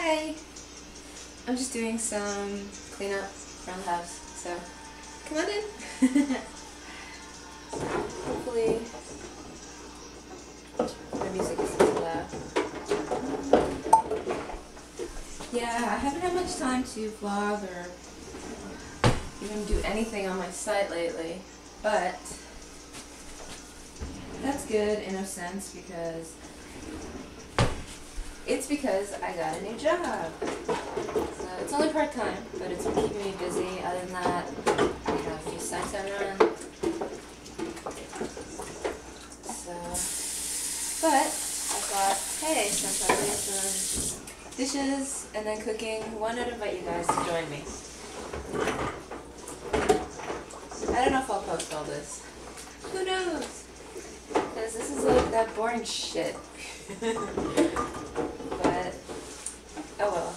Hi! I'm just doing some cleanup around the house, so come on in. Hopefully my music isn't too loud. Yeah, I haven't had much time to vlog or even do anything on my site lately, but that's good in a sense because I got a new job. So it's only part-time, but it's been keeping me busy. Other than that, I have a few sites I run. So, but I thought, hey, since I'm doing some dishes and then cooking, why not invite you guys to join me? I don't know if I'll post all this. Who knows? Because this is like that boring shit. But, oh well.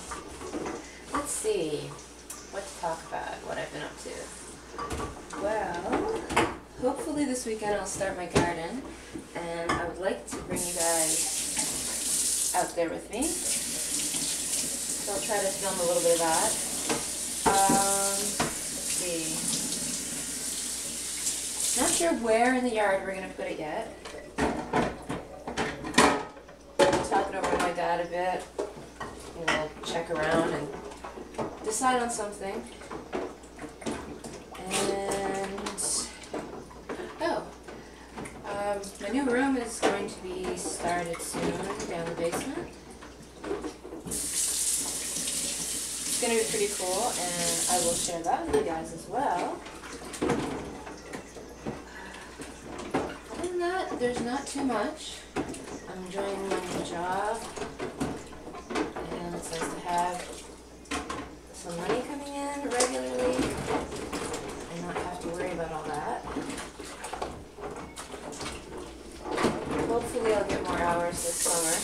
Let's see what to talk about, what I've been up to. Well, hopefully this weekend I'll start my garden, and I would like to bring you guys out there with me. So I'll try to film a little bit of that. Let's see. Not sure where in the yard we're going to put it yet. I'll talk it over with my dad a bit. And we'll check around and decide on something. And, my new room is going to be started soon down the basement. It's going to be pretty cool, and I will share that with you guys as well. Other than that, there's not too much. I'm enjoying my new job, and it's nice to have some money coming in regularly and not have to worry about all that. Hopefully I'll get more hours this summer.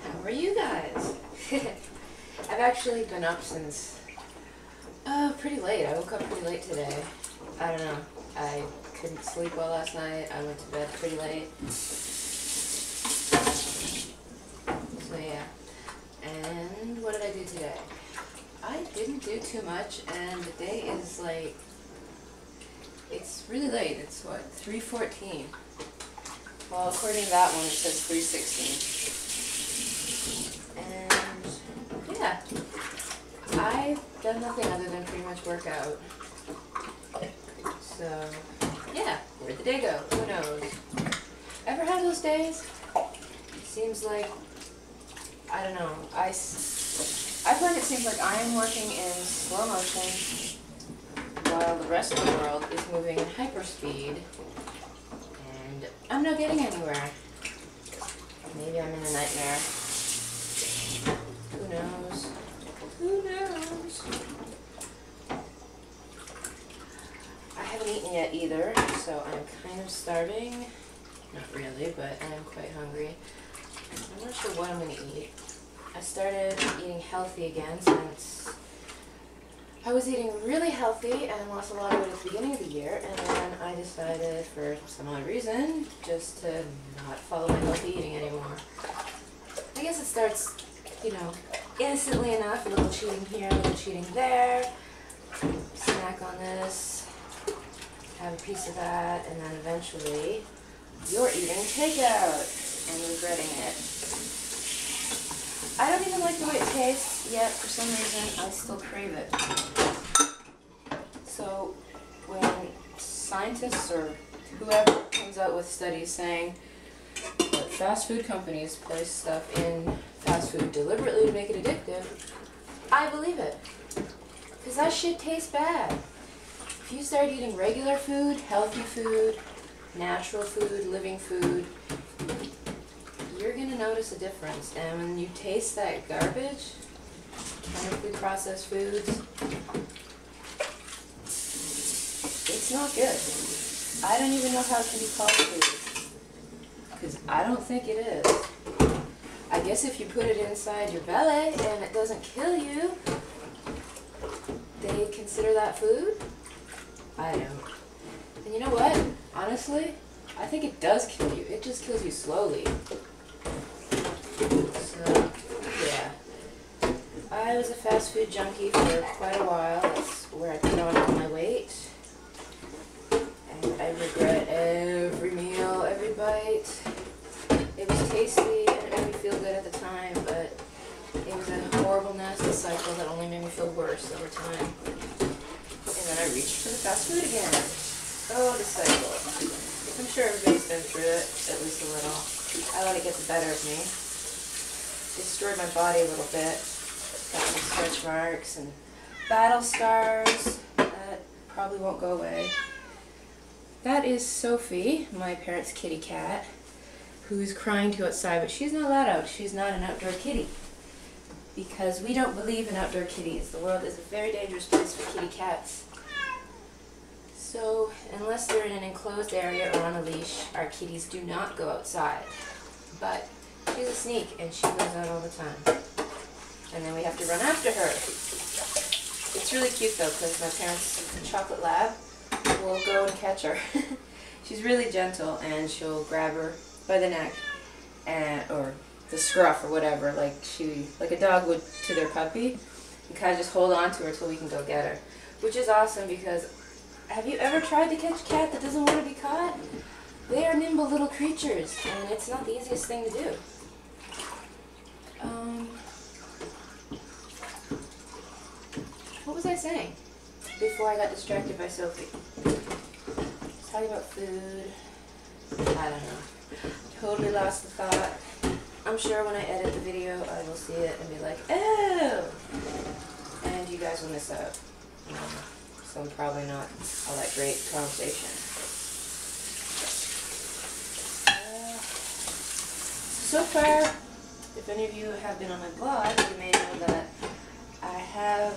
How are you guys? I've actually been up since pretty late. I woke up pretty late today. I don't know. I couldn't sleep well last night. I went to bed pretty late. So yeah. And what did I do today? I didn't do too much, and the day is like, it's really late. It's what, 3:14? Well, according to that one, it says 3:16. And yeah, I've done nothing other than pretty much work out. So yeah, where'd the day go? Who knows? Ever had those days? It seems like, I don't know, I find it seems like I am working in slow motion while the rest of the world is moving in hyperspeed, and I'm not getting anywhere. Maybe I'm in a nightmare. Who knows? Who knows? I haven't eaten yet either, so I'm kind of starving. Not really, but I am quite hungry. I'm not sure what I'm going to eat. I started eating healthy again since I was eating really healthy and lost a lot of weight at the beginning of the year, and then I decided for some odd reason just to not follow my healthy eating anymore. I guess it starts, you know, innocently enough, a little cheating here, a little cheating there, snack on this, have a piece of that, and then eventually you're eating takeout and regretting it. I don't even like the way it tastes, yet for some reason I still crave it. So when scientists or whoever comes out with studies saying that fast food companies place stuff in fast food deliberately to make it addictive, I believe it. Because that shit tastes bad. If you start eating regular food, healthy food, natural food, living food, you're going to notice a difference. And when you taste that garbage, chemically processed foods, it's not good. I don't even know how it can be called food, because I don't think it is. I guess if you put it inside your belly and it doesn't kill you, they consider that food? I don't. And you know what? Honestly, I think it does kill you. It just kills you slowly. So, yeah. I was a fast food junkie for quite a while. That's where I put on all my weight. And I regret every meal, every bite. It was tasty and it made me feel good at the time, but it was a horrible, nasty cycle that only made me feel worse over time. And then I reached for the fast food again. Oh, the cycle. I'm sure everybody's been through it, at least a little. I let it get the better of me. It destroyed my body a little bit. Got some stretch marks and battle scars that probably won't go away. That is Sophie, my parents' kitty cat, who's crying to outside, but she's not allowed out. She's not an outdoor kitty. Because we don't believe in outdoor kitties. The world is a very dangerous place for kitty cats. So, unless they're in an enclosed area or on a leash, our kitties do not go outside. But she's a sneak and she goes out all the time. And then we have to run after her. It's really cute though, because my parents' chocolate lab will go and catch her. She's really gentle and she'll grab her by the neck and or the scruff or whatever, like a dog would to their puppy, and kind of just hold on to her till we can go get her. Which is awesome because have you ever tried to catch a cat that doesn't want to be caught? They are nimble little creatures and it's not the easiest thing to do. What was I saying before I got distracted by Sophie? Talking about food. I don't know. Totally lost the thought. I'm sure when I edit the video, I will see it and be like, oh! And you guys will miss out. So I'm probably not all that great conversation. So far, if any of you have been on my blog, you may know that I have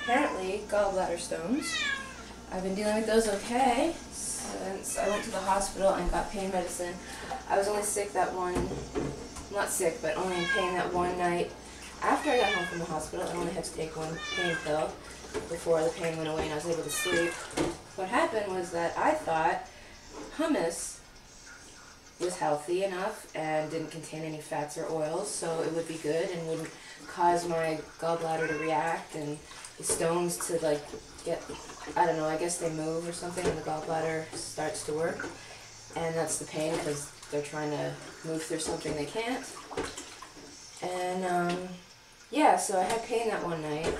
apparently gallbladder stones. I've been dealing with those okay since I went to the hospital and got pain medicine. I was only sick that not sick, but only in pain that one night. After I got home from the hospital, I only had to take one pain pill before the pain went away and I was able to sleep. What happened was that I thought hummus was healthy enough and didn't contain any fats or oils, so it would be good and wouldn't cause my gallbladder to react and the stones to get, I don't know, I guess they move or something and the gallbladder starts to work. And that's the pain because they're trying to move through something they can't. And yeah, so I had pain that one night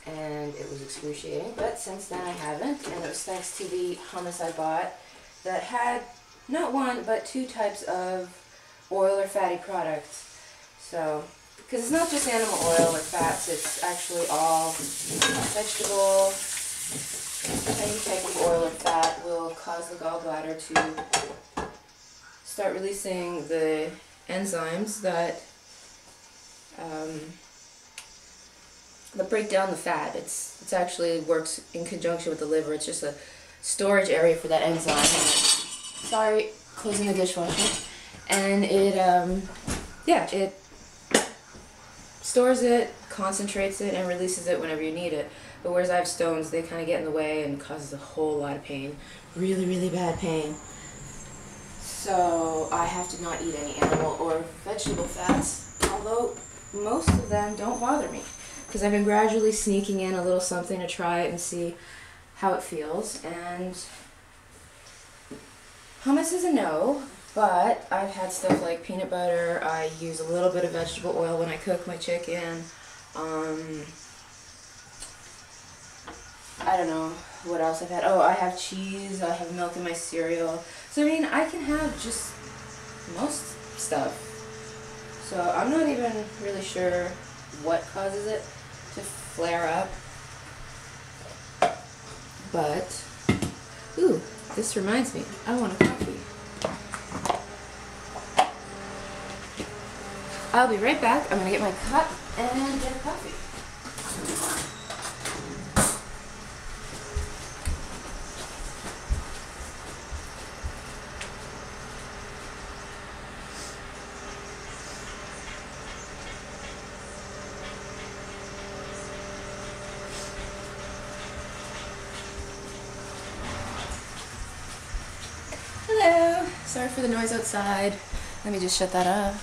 and it was excruciating, but since then I haven't, and it was thanks to the hummus I bought that had not one but two types of oil or fatty products. So, because it's not just animal oil or fats, it's actually all vegetable. Any type of oil or fat will cause the gallbladder to start releasing the enzymes that break down the fat. It's actually works in conjunction with the liver. It's just a storage area for that enzyme. Sorry, closing the dishwasher. And it, yeah, it stores it, concentrates it, and releases it whenever you need it. But whereas I have stones, they kind of get in the way and causes a whole lot of pain. Really, really bad pain. So I have to not eat any animal or vegetable fats, although most of them don't bother me. Because I've been gradually sneaking in a little something to try it and see how it feels. And hummus is a no, but I've had stuff like peanut butter. I use a little bit of vegetable oil when I cook my chicken. I don't know what else I've had. Oh, I have cheese, I have milk in my cereal. So I mean, I can have just most stuff. So I'm not even really sure what causes it to flare up. But, ooh, this reminds me, I want a coffee. I'll be right back. I'm gonna get my cup and get a coffee. Sorry for the noise outside. Let me just shut that up.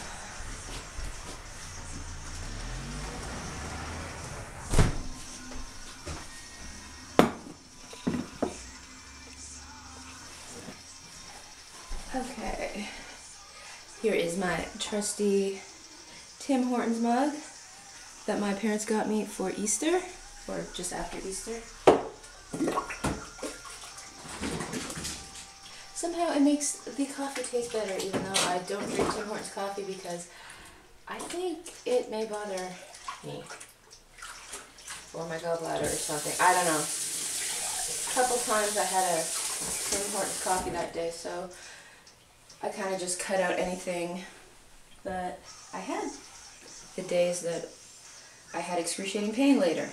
Okay. Here is my trusty Tim Hortons mug that my parents got me for Easter, or just after Easter. Somehow it makes the coffee taste better, even though I don't drink Tim Hortons coffee because I think it may bother me. Or my gallbladder or something. I don't know. A couple times I had a Tim Hortons coffee that day, so I kind of just cut out anything that I had. The days that I had excruciating pain later.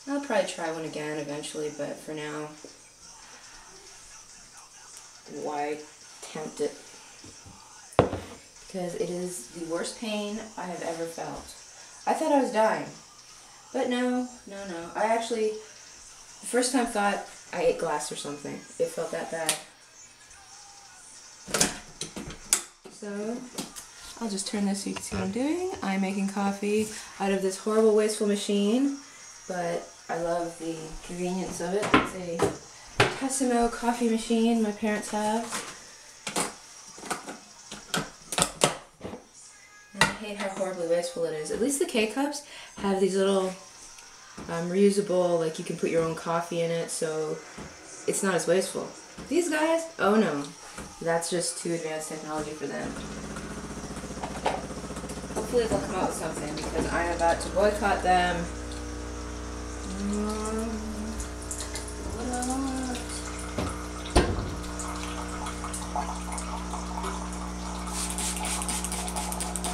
I'll probably try one again eventually, but for now, why tempt it? Because it is the worst pain I have ever felt. I thought I was dying, but no. I actually, the first time thought I ate glass or something. It felt that bad. So, I'll just turn this so you can see what I'm doing. I'm making coffee out of this horrible, wasteful machine, but I love the convenience of it. It's a Tassimo coffee machine my parents have. And I hate how horribly wasteful it is. At least the K-Cups have these little reusable, like you can put your own coffee in it, so it's not as wasteful. These guys, oh no. That's just too advanced technology for them. Hopefully they'll come out with something because I'm about to boycott them.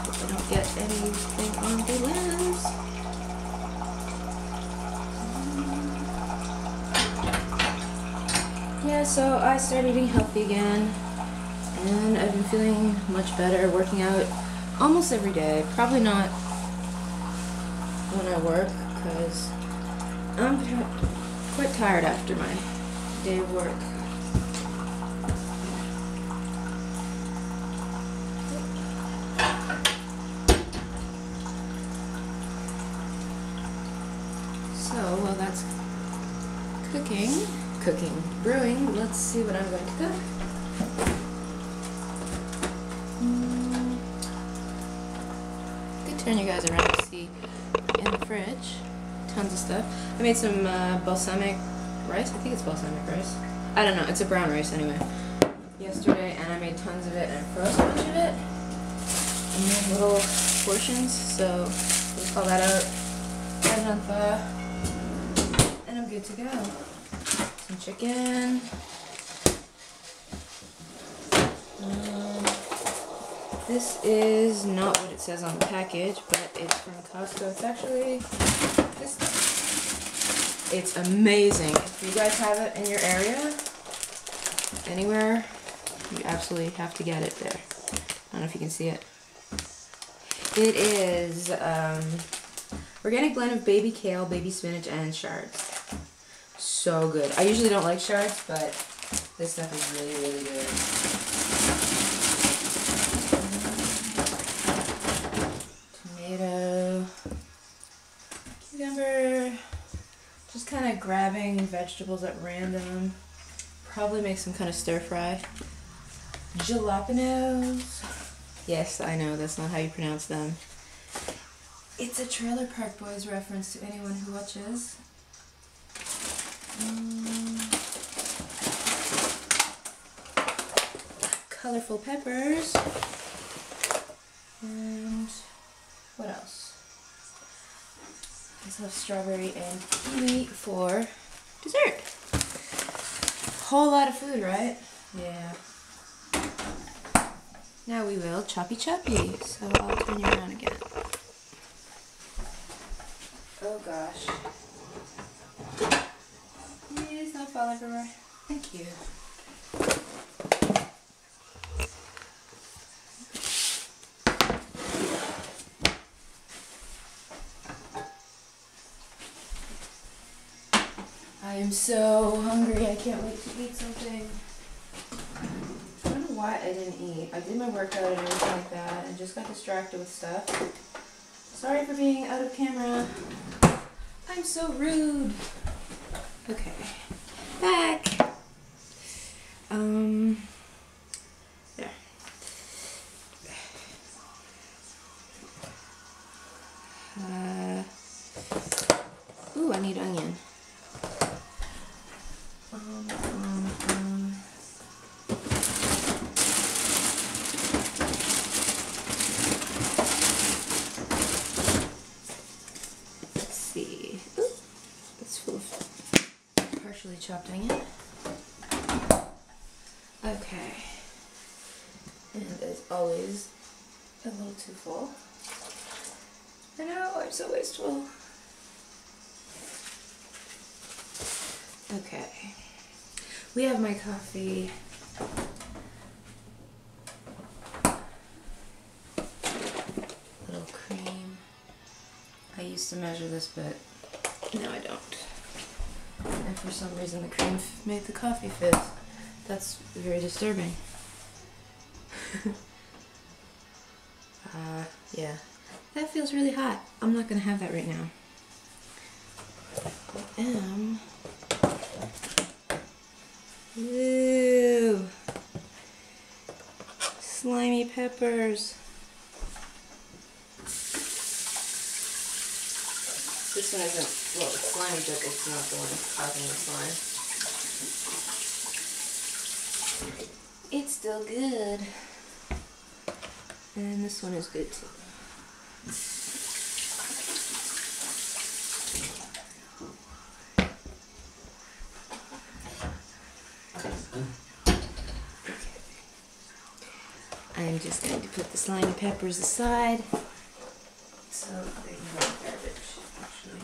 Hope I don't get anything on the lens. Yeah, so I started eating healthy again, and I've been feeling much better, working out almost every day. Probably not when I work, because I'm quite tired after my day of work. So, while that's brewing, let's see what I'm going to cook. Could turn you guys around to see in the fridge. Tons of stuff. I made some balsamic rice. I think it's balsamic rice. I don't know. It's a brown rice anyway. Yesterday, and I made tons of it and froze a bunch of it in little portions. So we'll call that out. Add it on thaw, and I'm good to go. Some chicken. This is not what it says on the package, but it's from Costco. It's actually this stuff. It's amazing. If you guys have it in your area, anywhere, you absolutely have to get it there. I don't know if you can see it. It is organic blend of baby kale, baby spinach, and shards. So good. I usually don't like shards, but this stuff is really, really good. Tomato, cucumber, just kind of grabbing vegetables at random. Probably make some kind of stir fry. Jalapenos. Yes, I know, that's not how you pronounce them. It's a Trailer Park Boys reference to anyone who watches. Colorful peppers. And what else? I also have strawberry and kiwi for dessert. Whole lot of food, right? Yeah. Now we will choppy. So I'll turn you around again. Oh gosh. Please don't fall everywhere. Thank you. I am so hungry. I can't wait to eat something. why I didn't eat. I did my workout and everything like that and just got distracted with stuff. Sorry for being out of camera. I'm so rude. Okay. Back. There. Ooh, I need onion. Let's see. Ooh, that's full of partially chopped onion. Okay. And as always, a little too full. I know, I'm so wasteful. Okay. We have my coffee. Little cream. I used to measure this, but now I don't. And for some reason the cream made the coffee fizz. That's very disturbing. Yeah. That feels really hot. I'm not gonna have that right now. I am. Ooh. Slimy peppers. This one isn't, well, it's slimy, but it's not the one causing the slime. It's still good. And this one is good too. I'm just going to put the slimy peppers aside so they can go in garbage, actually.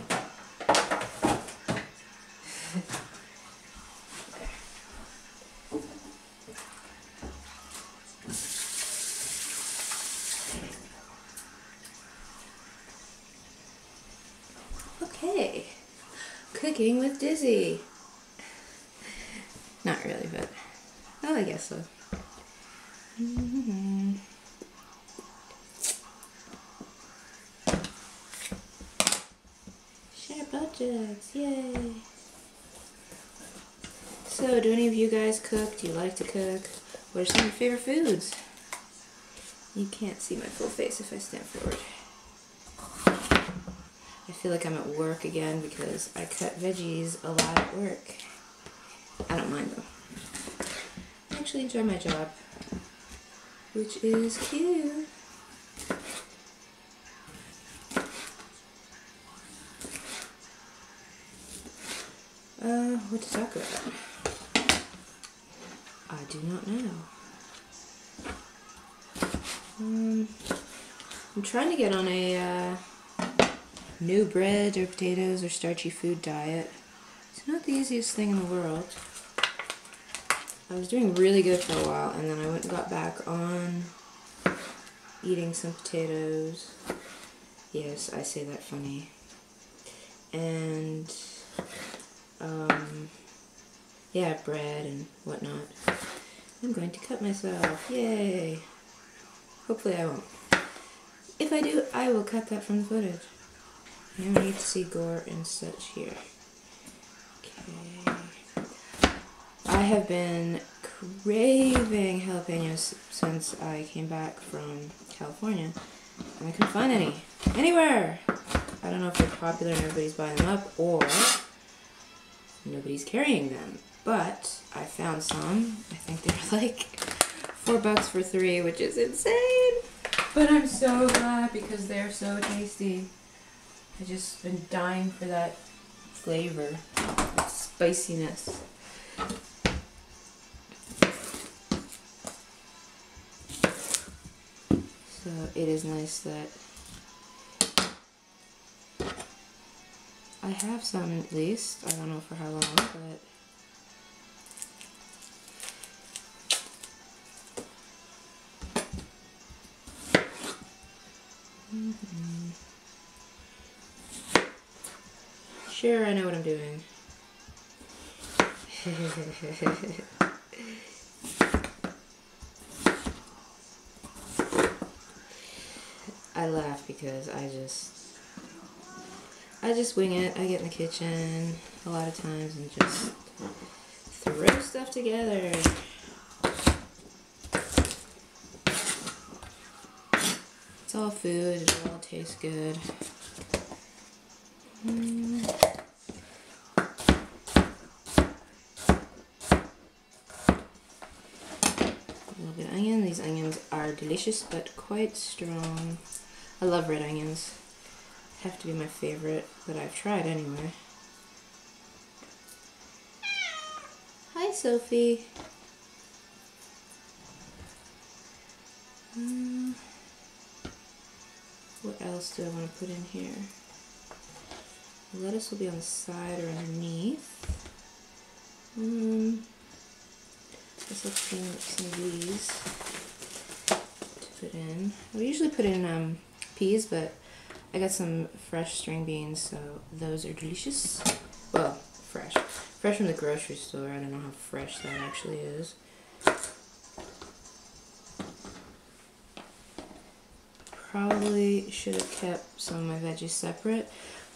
Okay, cooking with Dizzy. Not really, but oh, I guess so. Share budgets, yay! So, do any of you guys cook? Do you like to cook? What are some of your favorite foods? You can't see my full face if I stand forward. I feel like I'm at work again because I cut veggies a lot at work. I don't mind though. I actually enjoy my job, which is cute. What to talk about? I do not know. I'm trying to get on a no bread or potatoes or starchy food diet. It's not the easiest thing in the world. I was doing really good for a while, and then I went and got back on eating some potatoes. Yes, I say that funny. And yeah, bread and whatnot. I'm going to cut myself. Yay! Hopefully I won't. If I do, I will cut that from the footage. No need to see gore and such here. Okay. I have been craving jalapenos since I came back from California, and I couldn't find any. Anywhere! I don't know if they're popular and everybody's buying them up, or nobody's carrying them. But I found some. I think they're like $4 for 3, which is insane. But I'm so glad because they're so tasty. I've just been dying for that flavor, that spiciness. So it is nice that I have some at least. I don't know for how long, but sure, I know what I'm doing. I laugh because I just wing it. I get in the kitchen a lot of times and just throw stuff together. It's all food, it all tastes good. A little bit of onion. These onions are delicious but quite strong. I love red onions. Have to be my favorite that I've tried anyway. Hi, Sophie. What else do I want to put in here? The lettuce will be on the side or underneath. Guess I'll clean up some of these to put in. I usually put in peas, but I got some fresh string beans, so those are delicious. Well, fresh. Fresh from the grocery store. I don't know how fresh that actually is. Probably should have kept some of my veggies separate,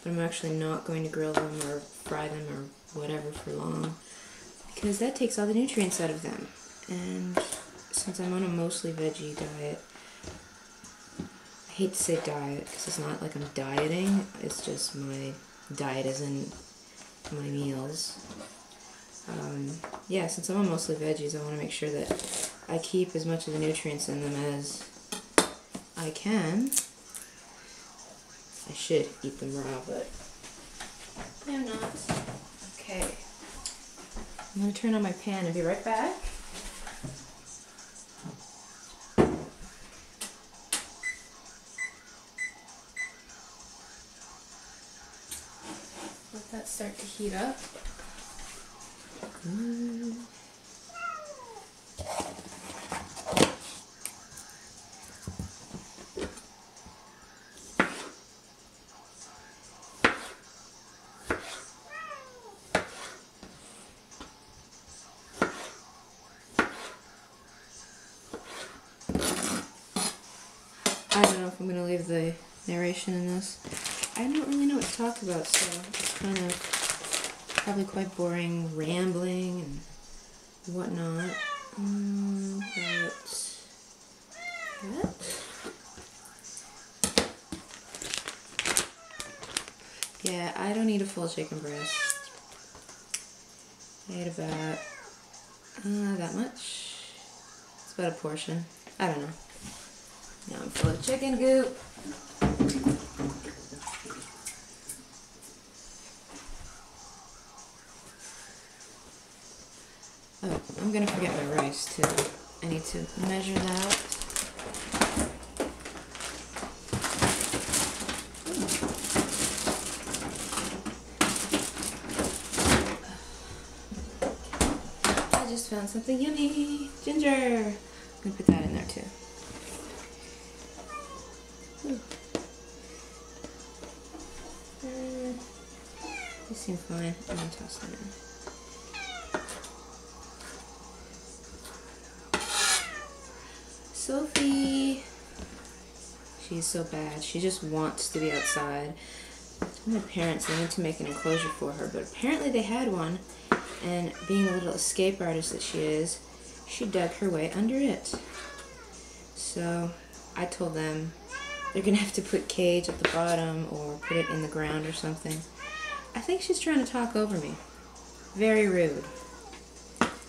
but I'm actually not going to grill them or fry them or whatever for long, because that takes all the nutrients out of them. And since I'm on a mostly veggie diet, I hate to say diet because it's not like I'm dieting, it's just my diet is in my meals. Yeah, since I'm on mostly veggies, I want to make sure that I keep as much of the nutrients in them as I can. I should eat them raw, but I'm not. Okay. I'm going to turn on my pan and be right back. Let that start to heat up. I don't know if I'm going to leave the narration in this. I don't really know what to talk about, so it's kind of probably quite boring rambling and whatnot. Yeah, I don't eat a full chicken breast. I ate about that much. It's about a portion. I don't know. Now I'm full of chicken goop. Oh, I'm gonna forget my rice too. I need to measure that. I just found something yummy. Ginger. I'm gonna put that in there too. These seem fine. I'm gonna toss them in. Sophie. She's so bad. She just wants to be outside. I told my parents they need to make an enclosure for her, but apparently they had one, and being a little escape artist that she is, she dug her way under it. So I told them they're gonna have to put cage at the bottom or put it in the ground or something. I think she's trying to talk over me. Very rude.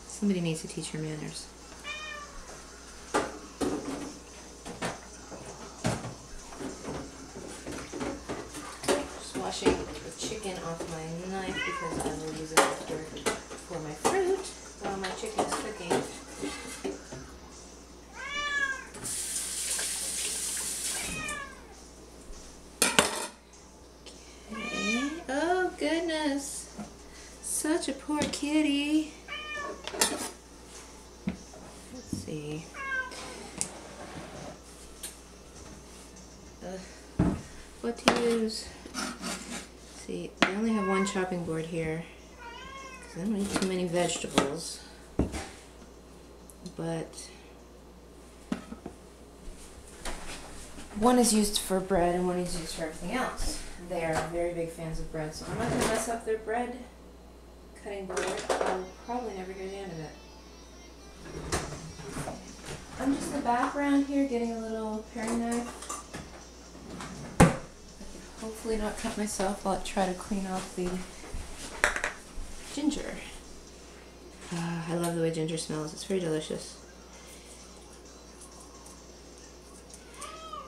Somebody needs to teach her manners. Just washing the chicken off my knife because I will use it after for my fruit while my chicken is cooking. Oh goodness, such a poor kitty. Let's see. What to use? See, I only have one chopping board here because I don't eat too many vegetables. But one is used for bread and one is used for everything else. They are very big fans of bread, so I'm not going to mess up their bread cutting board. I'll probably never hear the end of it. I'm just in the background here getting a little paring knife. I can hopefully not cut myself while I try to clean off the ginger. I love the way ginger smells. It's very delicious.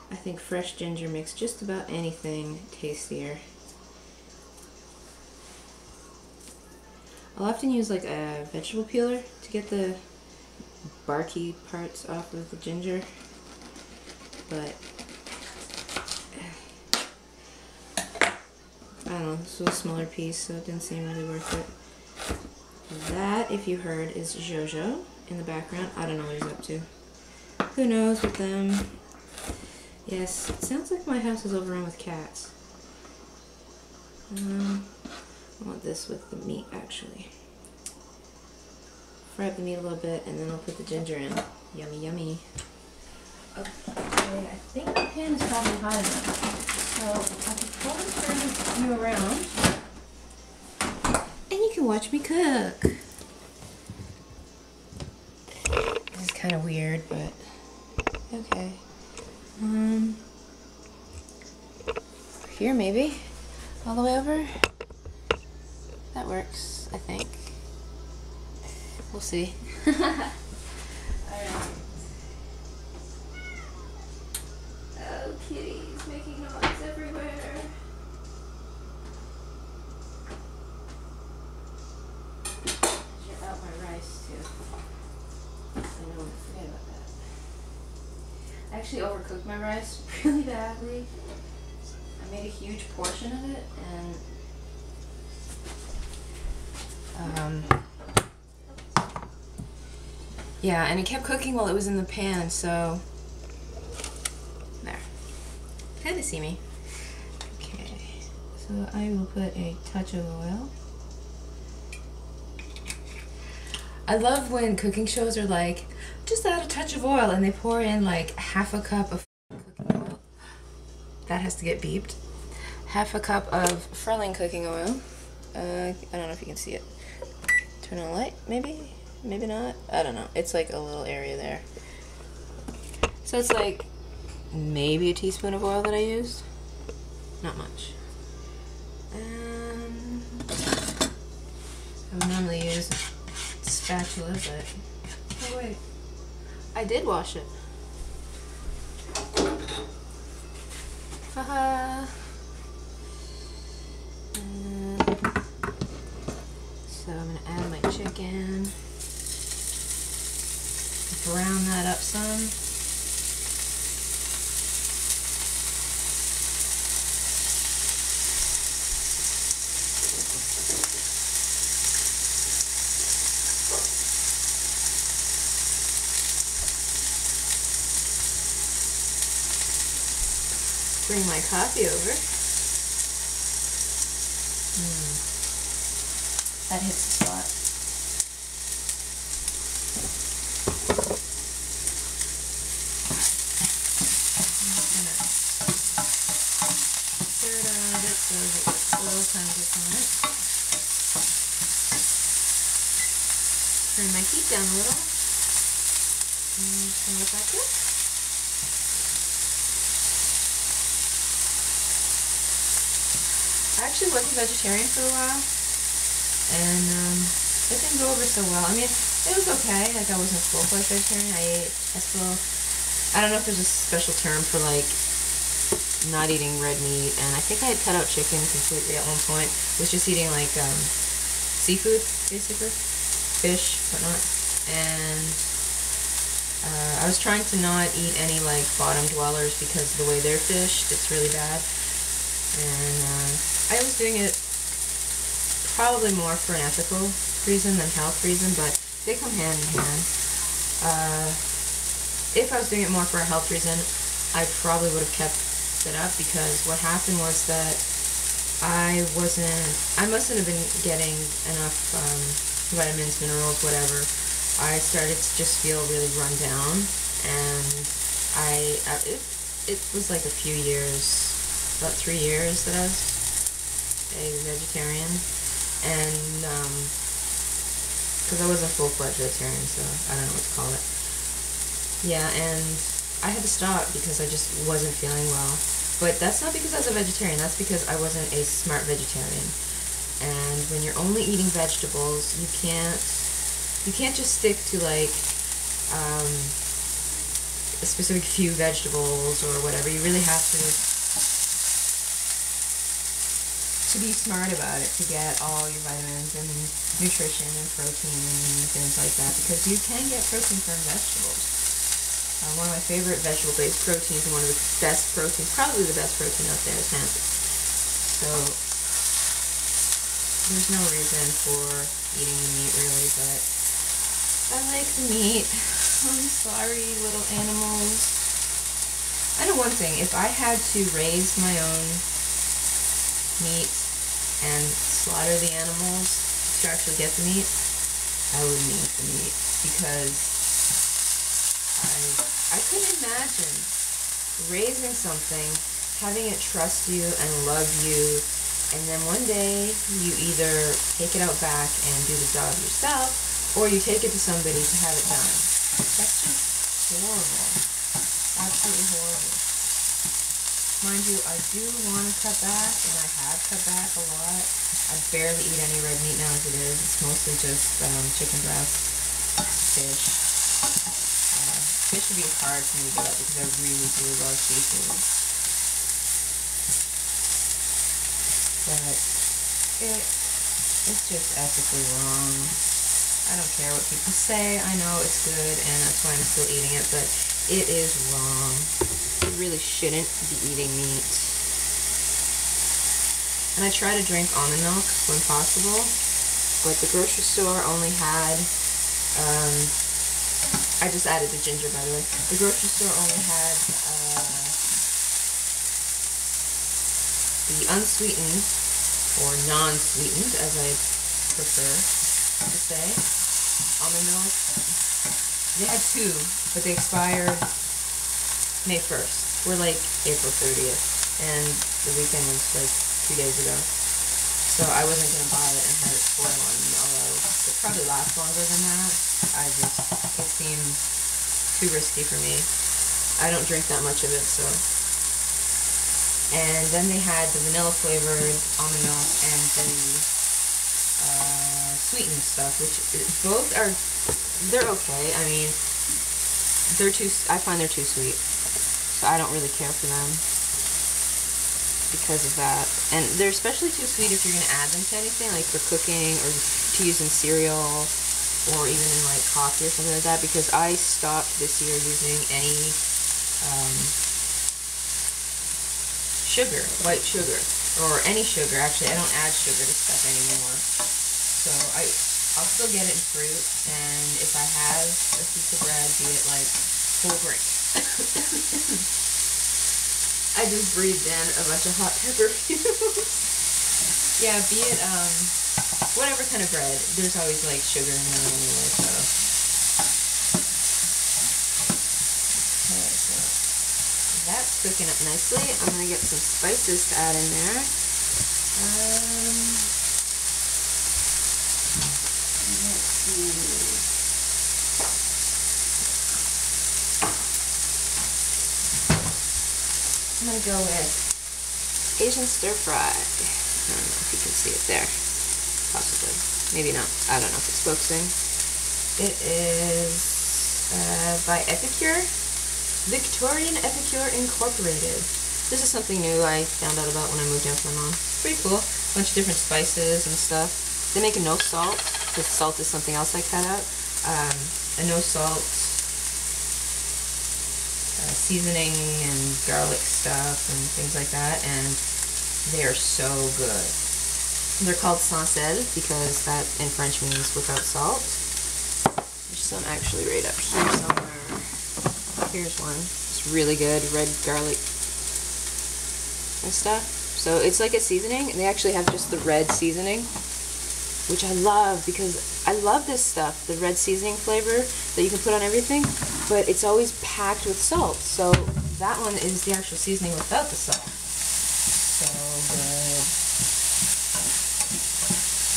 I think fresh ginger makes just about anything tastier. I'll often use like a vegetable peeler to get the barky parts off of the ginger, but I don't know, this was a smaller piece, so it didn't seem really worth it. That, if you heard, is Jojo in the background. I don't know what he's up to. Who knows with them? Yes, it sounds like my house is overrun with cats. I want this with the meat, actually. Fry up the meat a little bit, and then I'll put the ginger in. Yummy, yummy. Okay, I think the pan is probably hot enough. So I can probably turn you around, and you can watch me cook. This is kind of weird, but okay. Here maybe, all the way over. That works, I think. We'll see. Alright. Oh, kitties making noise everywhere. Measure out my rice too. I know, forget about that. I actually overcooked my rice really badly. I made a huge portion of it, and yeah, and it kept cooking while it was in the pan, so there. Kinda see me. Okay, so I will put a touch of oil. I love when cooking shows are like, just add a touch of oil, and they pour in like half a cup of cooking oil. That has to get beeped. Half a cup of Frelling cooking oil. I don't know if you can see it. Turn on the light, maybe? Maybe not? I don't know. It's like a little area there. So it's like maybe a teaspoon of oil that I used. Not much. I would normally use a spatula, but oh wait, I did wash it. Haha. So I'm gonna add my chicken. Brown that up some. Bring my coffee over. That hits the spot. I'm just gonna stir it around a bit so that the oil kind of gets on it. Turn my heat down a little. And I'm just gonna let that cook. I actually was a vegetarian for a while, and it didn't go over so well. I mean, it was okay, like I wasn't full-fledged vegetarian. I don't know if there's a special term for like not eating red meat, and I think I had cut out chicken completely at one point. Was just eating like seafood, basically, fish, whatnot, and I was trying to not eat any like bottom dwellers because of the way they're fished. It's really bad, and I was doing it probably more for an ethical reason than health reason, but they come hand in hand. If I was doing it more for a health reason, I probably would have kept it up, because what happened was that I mustn't have been getting enough vitamins, minerals, whatever. I started to just feel really run down, and it was like a few years, about 3 years that I was a vegetarian, and because I wasn't full-fledged vegetarian, so I don't know what to call it. Yeah, and I had to stop because I just wasn't feeling well. But that's not because I was a vegetarian, that's because I wasn't a smart vegetarian. And when you're only eating vegetables, you can't just stick to like a specific few vegetables or whatever. You really have to be smart about it to get all your vitamins and nutrition and protein and things like that, because you can get protein from vegetables. One of my favorite vegetable-based proteins and one of the best proteins, probably the best protein out there, is hemp. So there's no reason for eating the meat really, but I like the meat. I'm sorry, little animals. I know one thing, if I had to raise my own meat and slaughter the animals to actually get the meat, I would eat the meat, because I couldn't imagine raising something, having it trust you and love you, and then one day you either take it out back and do the job yourself, or you take it to somebody to have it done. That's just horrible. Absolutely horrible. Mind you, I do want to cut back, and I have cut back a lot. I barely eat any red meat now as it is. It's mostly just chicken breast, fish. Fish would be hard for me to get because I really do love seafood. But it's just ethically wrong. I don't care what people say. I know it's good, and that's why I'm still eating it, but it is wrong. You really shouldn't be eating meat. And I try to drink almond milk when possible, but the grocery store only had, I just added the ginger, by the way. The grocery store only had the unsweetened, or non-sweetened, as I prefer to say, almond milk. They had 2, but they expired May 1st. We're like April 30th, and the weekend was like 2 days ago. So I wasn't going to buy it and have it spoil on me, although it probably lasts longer than that. It seemed too risky for me. I don't drink that much of it, so. And then they had the vanilla flavored almond milk and the sweetened stuff, which both are, they're okay. I mean, I find they're too sweet. So I don't really care for them because of that. And they're especially too sweet if you're going to add them to anything, like for cooking or to use in cereal or even in like coffee or something like that, because I stopped this year using any sugar, white sugar, or any sugar. Actually, I don't add sugar to stuff anymore. So I'll still get it in fruit, and if I have a piece of bread, be it like whole grain. I just breathed in a bunch of hot pepper fumes. Yeah, be it whatever kind of bread, there's always like sugar in there anyway, so. Okay, so that's cooking up nicely. I'm gonna get some spices to add in there. Let's see. I'm going to go with Asian stir fry. I don't know if you can see it there. Possibly. Maybe not. I don't know if it's focusing. It is by Epicure. Victorian Epicure Incorporated. This is something new I found out about when I moved down with my mom. It's pretty cool. A bunch of different spices and stuff. They make a no salt, because salt is something else I cut out. A no salt seasoning and garlic stuff and things like that, and they are so good. They're called sans sel because that in French means without salt. There's some actually right up here somewhere. Here's one. It's really good, red garlic and stuff. So it's like a seasoning, and they actually have just the red seasoning, which I love because I love this stuff, the red seasoning flavor that you can put on everything, but it's always packed with salt. So That one is the actual seasoning without the salt. So good.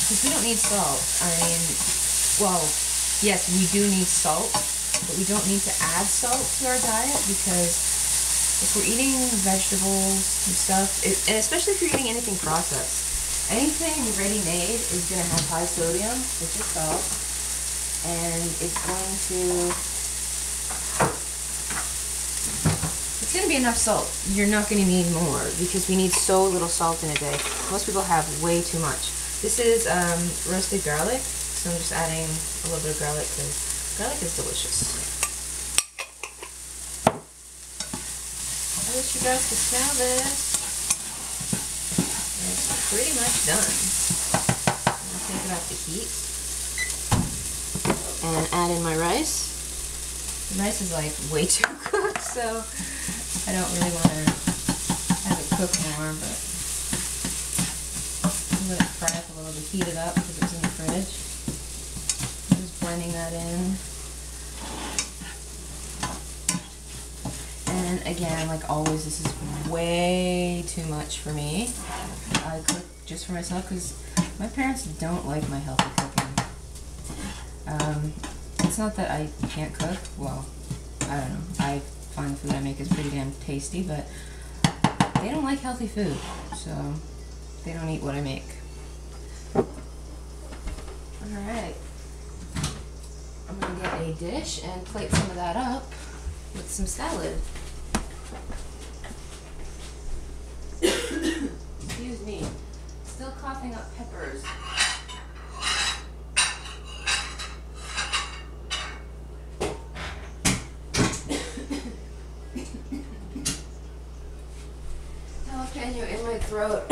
Because we don't need salt. I mean, well, yes, we do need salt, but we don't need to add salt to our diet because if we're eating vegetables and stuff, and especially if you're eating anything processed, anything ready-made is going to have high sodium, which is salt, and it's going to be enough salt. You're not going to need more because we need so little salt in a day. Most people have way too much. This is roasted garlic, so I'm just adding a little bit of garlic because garlic is delicious. I wish you guys could smell this. And it's pretty much done. I'm going to take it off the heat and add in my rice. The rice is like way too cooked, so I don't really want to have it cook more, but I'm going to fry up a little to heat it up because it was in the fridge. I'm just blending that in. And again, like always, this is way too much for me. I cook just for myself because my parents don't like my healthy cooking. It's not that I can't cook. Well, I don't know. I find the food I make is pretty damn tasty, but they don't like healthy food, so they don't eat what I make. Alright. I'm going to get a dish and plate some of that up with some salad. Excuse me. Still coughing up peppers. Jalapeno in my throat.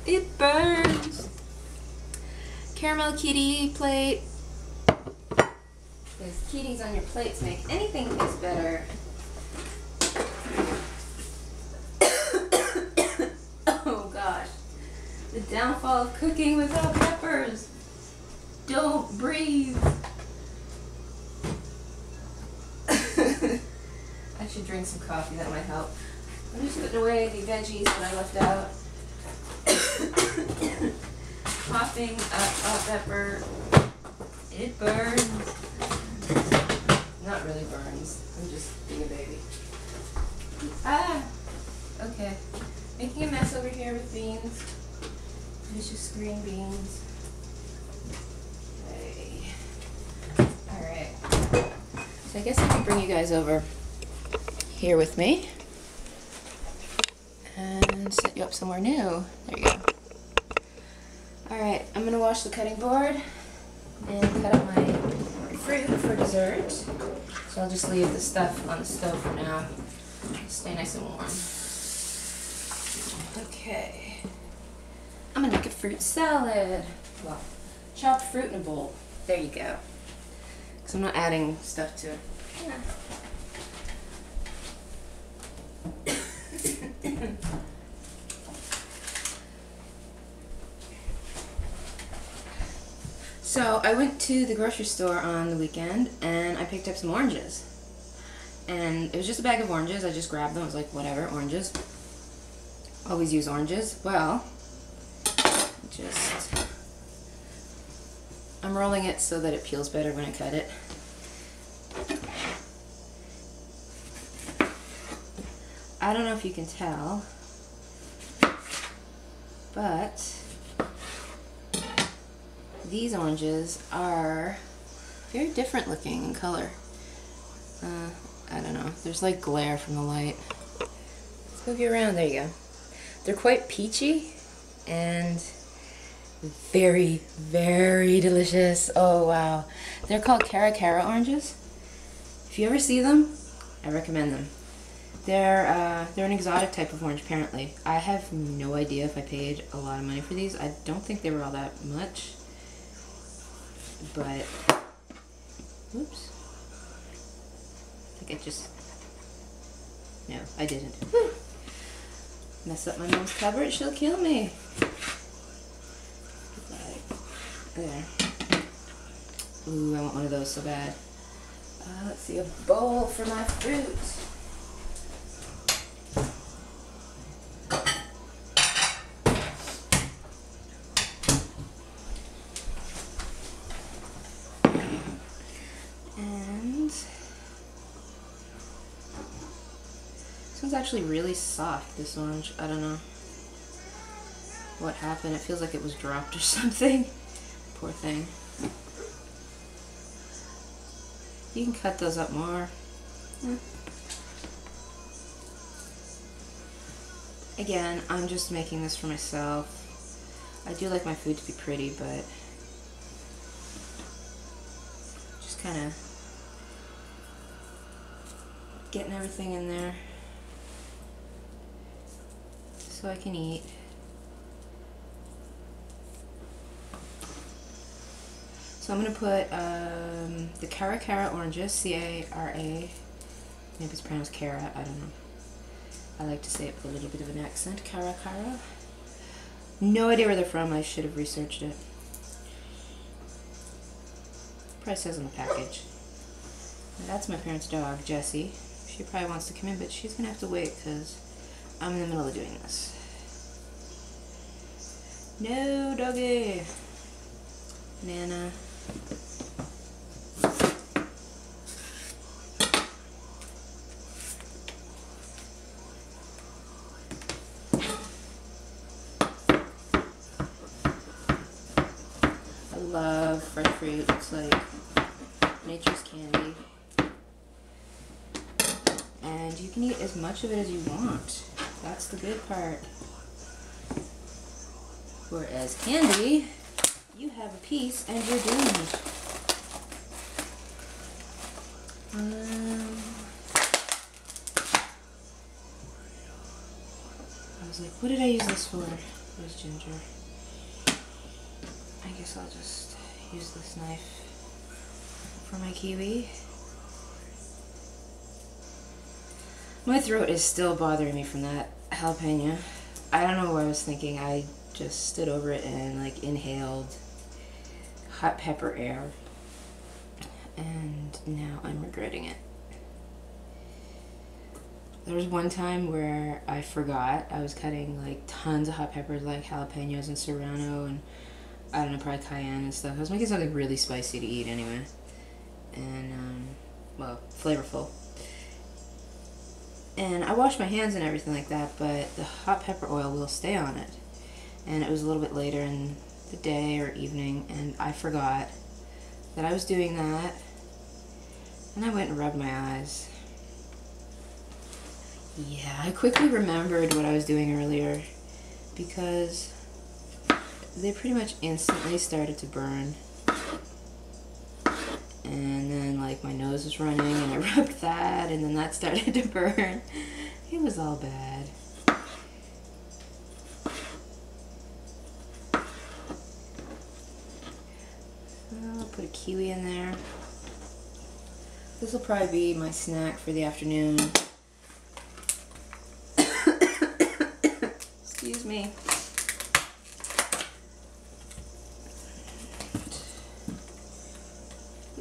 It burns. Caramel kitty plate. Because kitties on your plates make anything taste better. Oh gosh. The downfall of cooking without peppers. Don't breathe. I should drink some coffee, that might help. I'm just putting away the veggies that I left out. Coughing up hot pepper. It burns. Not really burns. I'm just being a baby. Ah! Okay. Making a mess over here with beans. Delicious green beans. Okay. Alright. So I guess I can bring you guys over here with me and set you up somewhere new. There you go. Alright, I'm going to wash the cutting board and cut up my fruit for dessert. So I'll just leave the stuff on the stove for now. Stay nice and warm. Okay. I'm going to make a fruit salad. Well, chopped fruit in a bowl. There you go. Because I'm not adding stuff to it. Yeah. So I went to the grocery store on the weekend and I picked up some oranges. And it was just a bag of oranges. I just grabbed them. I was like, whatever, oranges. Always use oranges. Well, just I'm rolling it so that it peels better when I cut it. I don't know if you can tell, but these oranges are very different looking in color. I don't know. There's like glare from the light. Let's move you around. There you go. They're quite peachy and very, very delicious. Oh wow. They're called Cara oranges. If you ever see them, I recommend them. They're an exotic type of orange apparently. I have no idea if I paid a lot of money for these. I don't think they were all that much. But, oops. I think I just, no, I didn't. Whew. Mess up my mom's cupboard, she'll kill me. There. Ooh, I want one of those so bad. Let's see, a bowl for my fruit. And this one's actually really soft, this orange. I don't know what happened. It feels like it was dropped or something. Poor thing. You can cut those up more. Again, I'm just making this for myself. I do like my food to be pretty, but just kind of getting everything in there so I can eat. So I'm going to put the Cara oranges, C-A-R-A, maybe it's pronounced Cara, I don't know. I like to say it with a little bit of an accent, Cara. No idea where they're from, I should have researched it. Probably says on the package. And that's my parents' dog, Jessie. She probably wants to come in, but she's going to have to wait because I'm in the middle of doing this. No, doggy! Nana. I love fresh fruit. It's like nature's candy. And you can eat as much of it as you want. That's the good part. Whereas candy, you have a piece and you're doomed. I was like, what did I use this for? There's ginger. I guess I'll just use this knife for my kiwi. My throat is still bothering me from that jalapeno. I don't know what I was thinking. I just stood over it and like inhaled hot pepper air, and now I'm regretting it. There was one time where I forgot. I was cutting like tons of hot peppers, like jalapenos and serrano and I don't know, probably cayenne and stuff. I was making something really spicy to eat anyway, and well, flavorful. And I washed my hands and everything like that, but the hot pepper oil will stay on it. And it was a little bit later in the day or evening, and I forgot that I was doing that, and I went and rubbed my eyes. Yeah, I quickly remembered what I was doing earlier because they pretty much instantly started to burn. And then like my nose was running and I rubbed that and then that started to burn. It was all bad. I'll put a kiwi in there. This will probably be my snack for the afternoon. Excuse me.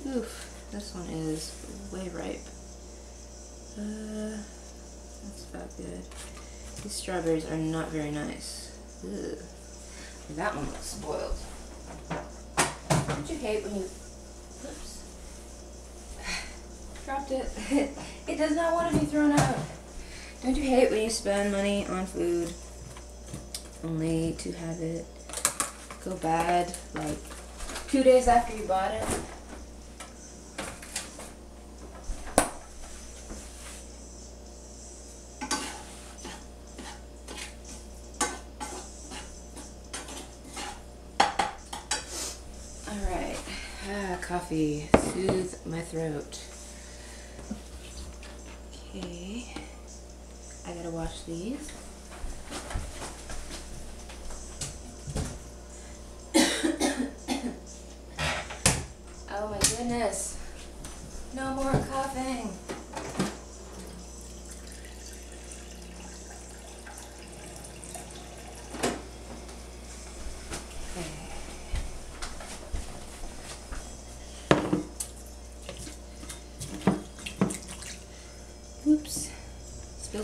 Oof, this one is way ripe. That's about good. These strawberries are not very nice. Ugh. That one looks spoiled. Don't you hate when you... Oops. Dropped it. It does not want to be thrown out. Don't you hate when you spend money on food only to have it go bad like 2 days after you bought it? Alright, coffee, soothe my throat. Okay, I gotta wash these. Oh my goodness, no more coughing.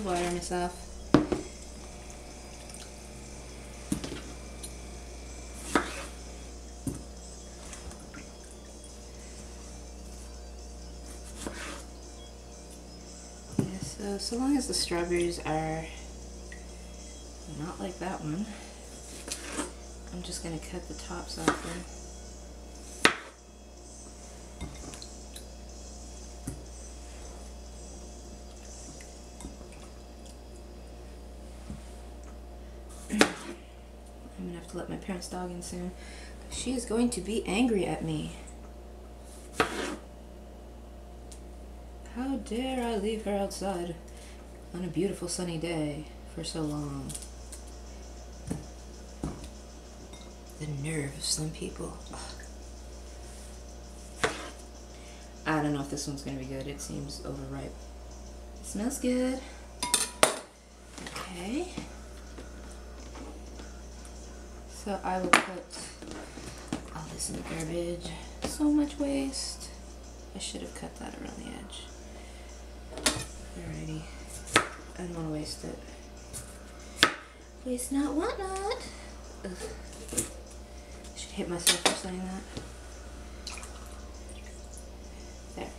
water myself. Yeah, so long as the strawberries are not like that one, I'm just going to cut the tops off then. I'm going to have to let my parents' dog in soon. She is going to be angry at me. How dare I leave her outside on a beautiful sunny day for so long. The nerve of some people. Ugh. I don't know if this one's going to be good. It seems overripe. It smells good. Okay. So I will put all this in the garbage. So much waste. I should have cut that around the edge. Alrighty. I don't want to waste it. Waste not, want not. Ugh. I should hit myself for saying that. There.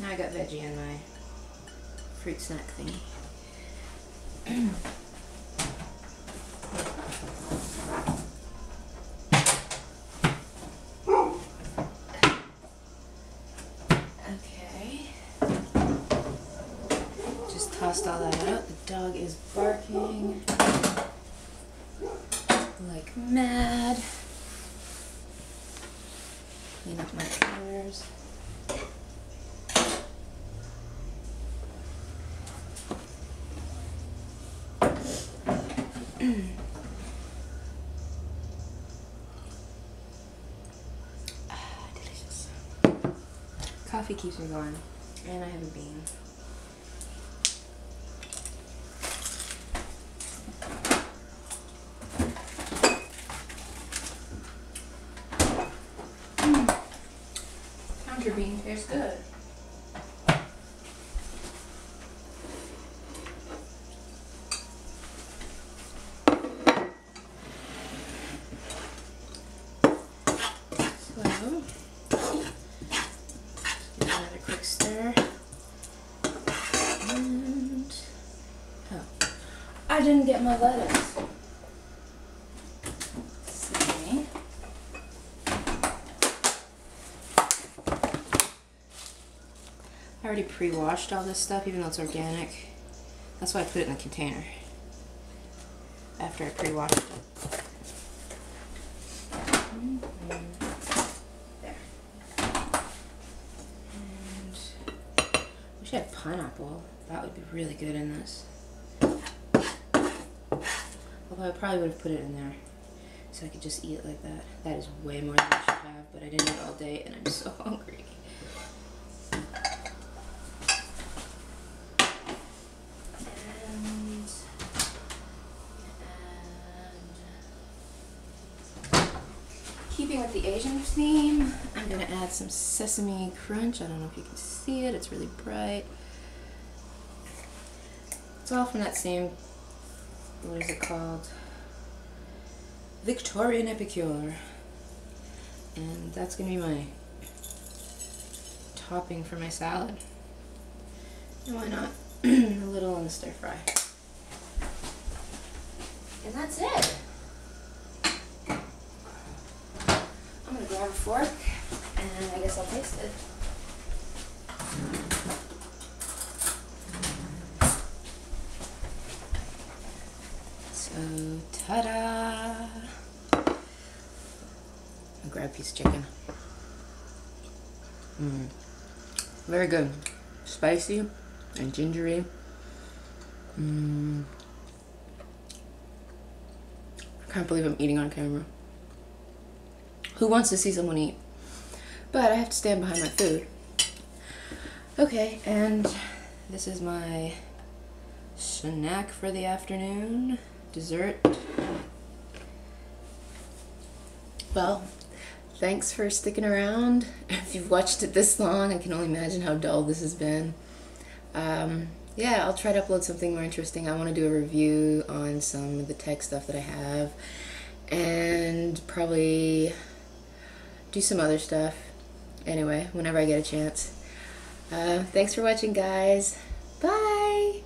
Now I got veggie in my fruit snack thingy. Tossed all that out. The dog is barking like mad. Clean up my colors. Delicious. Coffee keeps me going, and I have a bean. Bean tastes good. So, give another quick stir. And oh, I didn't get my lettuce. I already pre-washed all this stuff, even though it's organic. That's why I put it in the container after I pre-washed it. There. And we should have pineapple. That would be really good in this. Although I probably would have put it in there so I could just eat it like that. That is way more than I should have, but I didn't eat all day and I'm so hungry. Keeping with the Asian theme, I'm going to add some sesame crunch. I don't know if you can see it, it's really bright. It's all from that same, what is it called? Victorian Epicure. And that's going to be my topping for my salad. And why not? A little on the stir fry. And that's it. I'm going to grab a fork, and I guess I'll taste it. So, ta-da! I'll grab a piece of chicken. Very good. Spicy and gingery. I can't believe I'm eating on camera. Who wants to see someone eat? But I have to stand behind my food. Okay, and this is my snack for the afternoon. Dessert. Well, thanks for sticking around. If you've watched it this long, I can only imagine how dull this has been. yeah, I'll try to upload something more interesting. I want to do a review on some of the tech stuff that I have, and probably do some other stuff. Anyway, whenever I get a chance. Thanks for watching, guys. Bye!